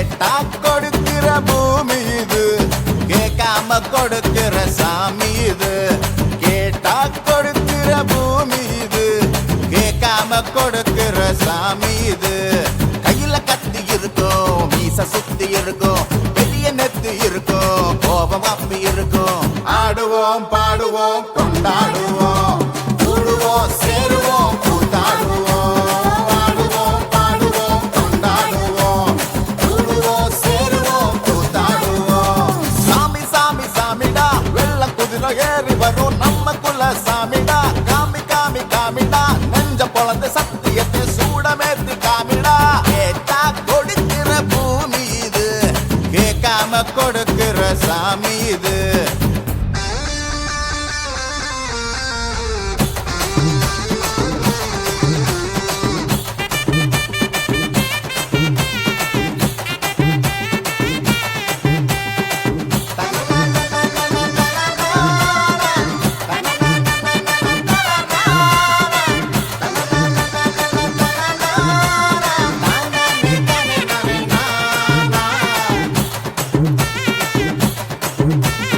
கேட்டா கொடுக்கிற பூமி இது, கேட்காம கொடுக்கிற சாமி இது. கேட்டா கொடுக்கிற பூமி இது, கேட்காம கொடுக்கிற சாமி இது. கையில கத்தி இருக்கும், மீச சுத்தி இருக்கும், பெரிய நெத்து இருக்கும், கோபம் அப்பி இருக்கும். ஆடுவோம் பாடுவோம் கொண்டாடுவோம், கூடுவோம் சேருவோம் கூத்தாடுவோம். ஆடுவோம் பாடுவோம் கொண்டாடுவோம், கூடுவோம் சேருவோம் கூத்தாடுவோம். சாமி சாமி சாமிடா, வெள்ளம் குதிரை ஏறி வரும் நம்ம குல சாமிடா. காமி காமி காமிடா, நெஞ்ச பொழந்து சத்தியத்தை சூடமேத்தி காமிடா. கேட்டா கொடுக்கிற பூமி இது, கேட்காம கொடுக்கிற சாமி இது.